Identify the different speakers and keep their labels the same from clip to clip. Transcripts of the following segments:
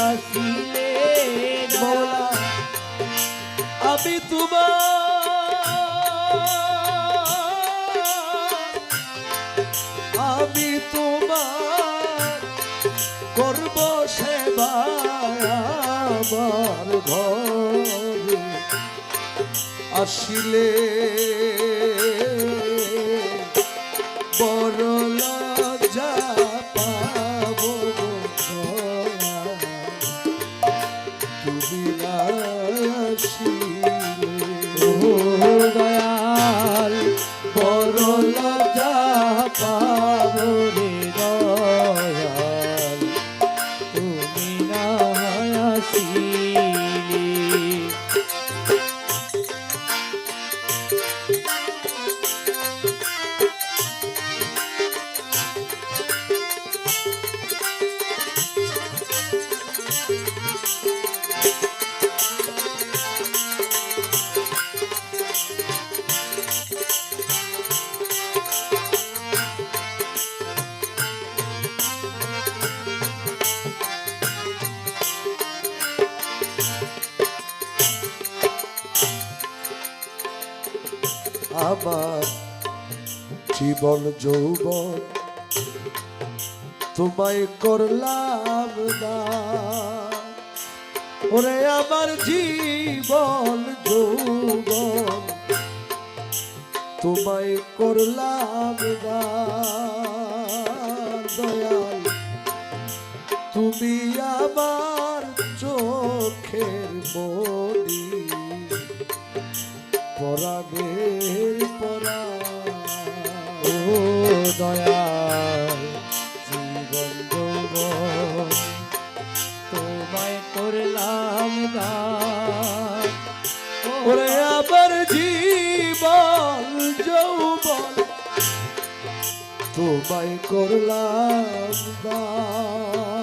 Speaker 1: আসিলে
Speaker 2: মৌলা আমি তোমার করব সেবা আমার ঘরে আসিলে বড় লজ্জা পাব তুমি না আসিলে
Speaker 1: দয়াল বড় লজ্জা পাব রে দয়াল তুমি না আসিলে।
Speaker 2: আমার জীবন যৌবন তোমায় করলাম দান ওরে আমার জীবন যৌবন তোমায় করলাম দান দয়াল তুমি আমার চোখের মনি পরাণের পরাণ
Speaker 1: ও দয়াল জীবন যৌবন তোমায় করলাম দান
Speaker 2: ওরে আবার জীবন যৌবন তোমায় করলাম দান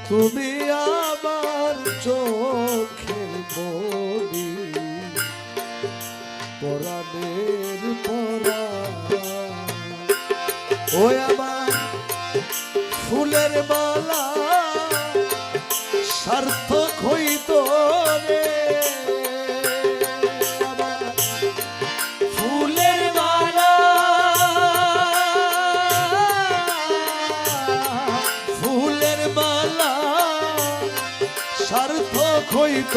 Speaker 2: তুমি আমার চোখের মনি পরাণের পরাণ ও আমার ফুলের মালা সার্থক হইত রে আমার
Speaker 1: ফুলের মালা
Speaker 2: ফুলের মালা সার্থক হইত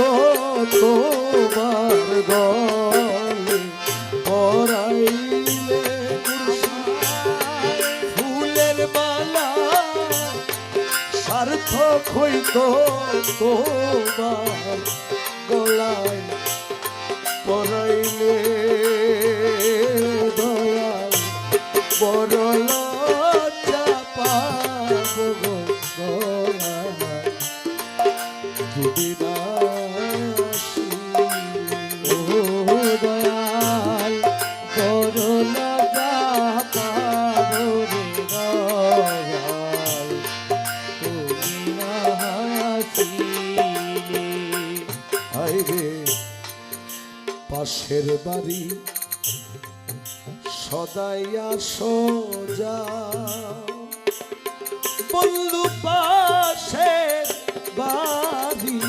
Speaker 2: তোমার গলে পরাইলে ফুলের মালা সার্থক হইত তোমার গলায় পরাইলে দয়াল বড় লজ্জা পাব গো দয়াল তুমি না আসিলে।
Speaker 1: ও দয়াল বড় লজ্জা পাব রে দয়াল তুমি না আসিলে।
Speaker 2: আইরে পাশের বাড়ি সদাই আসো যাও বন্ধু পাশের বাড়ি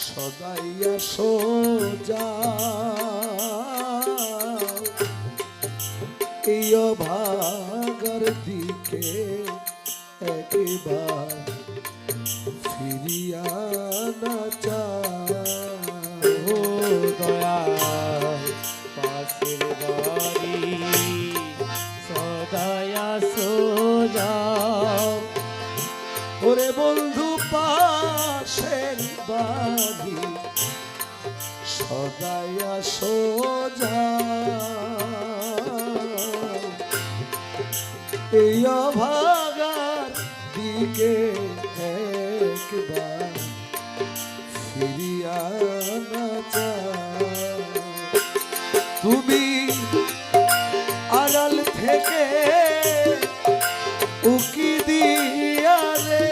Speaker 2: সদাই আসো যাও এই অভাগার দিকে একবার ফিরিয়া না
Speaker 1: ও দয়াল পাশের বাড়ি সদায়া সোজাও
Speaker 2: ওরে বন্ধু পাশের বাড়ি সদায়া সোজা এই অভাগার দিকে একবার ফিরিয়া না যাও তুমি আড়াল থেকে উকি দিয়া রে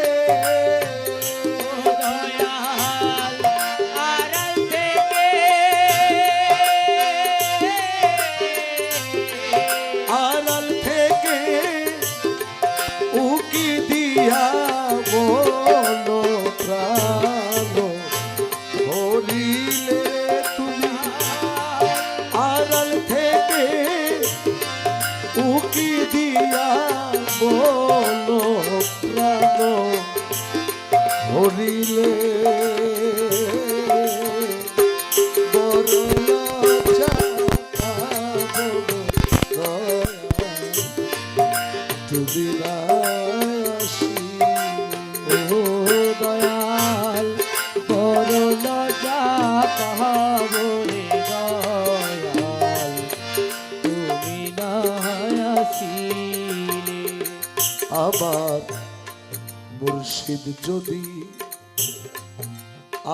Speaker 1: দয়াল আড়াল থেকে
Speaker 2: আড়াল থেকে উকি দিয়া বলো প্রাণ হরিলে বড় লজ্জা পাবো দয়া তুমি না আসিলে।
Speaker 1: ও দয়াল বড় লজ্জা পাবো রে দয়াল তুমি না আসিলে।
Speaker 2: আমার মুর্শিদ যদি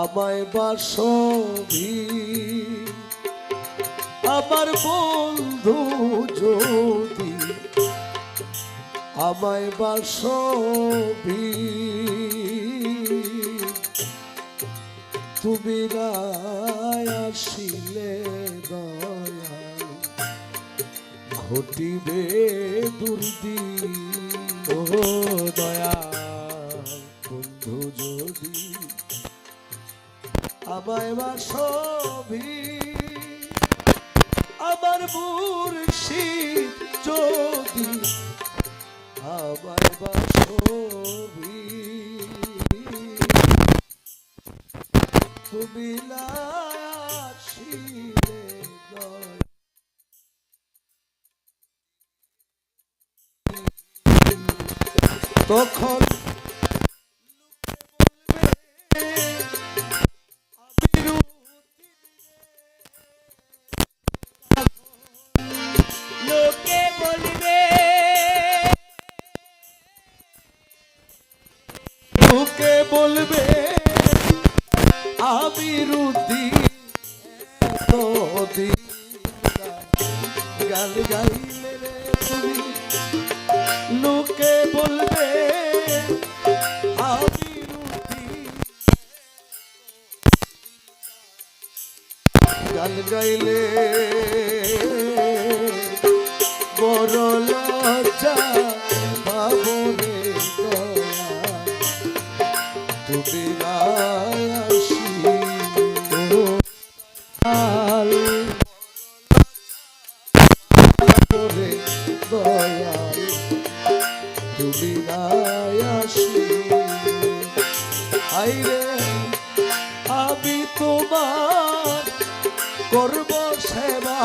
Speaker 2: আমায় বাসবি, আমার বন্ধু যদি আমায় বাসবি, তুমি না আসিলে দয়াল ঘটিবে দুর্দি।
Speaker 1: ও দয়াল
Speaker 2: বন্ধু যদি আমায় বাসবি, আমার মুর্শিদ যদি আমায় বাসবি, তুমি না আসিলে দয়াল তখন
Speaker 1: লোকে বলবে
Speaker 2: লোকে বলবে আমি রুদি তোদিন গান গাইলে রে তুমি, লোকে বলবে আমি রুদি গান গাইলে বড় লজ্জা পাবো রে দয়া তুমি না আসিলে।
Speaker 1: দয়াল
Speaker 2: রে দয়াল তুমি না আসিলে। আইরে আমি তোমার করব সেবা,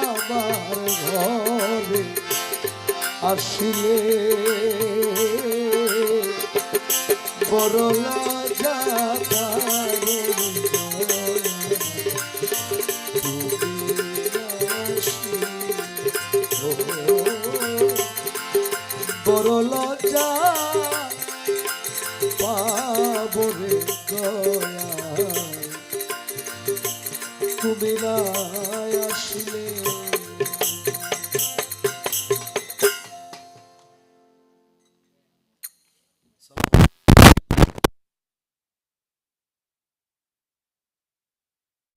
Speaker 2: আমার ঘরে আসিলে বড় লজ্জা পাবো তুমি আসিলে। ও বড় লজ্জা পাবো রে দয়া তুমি না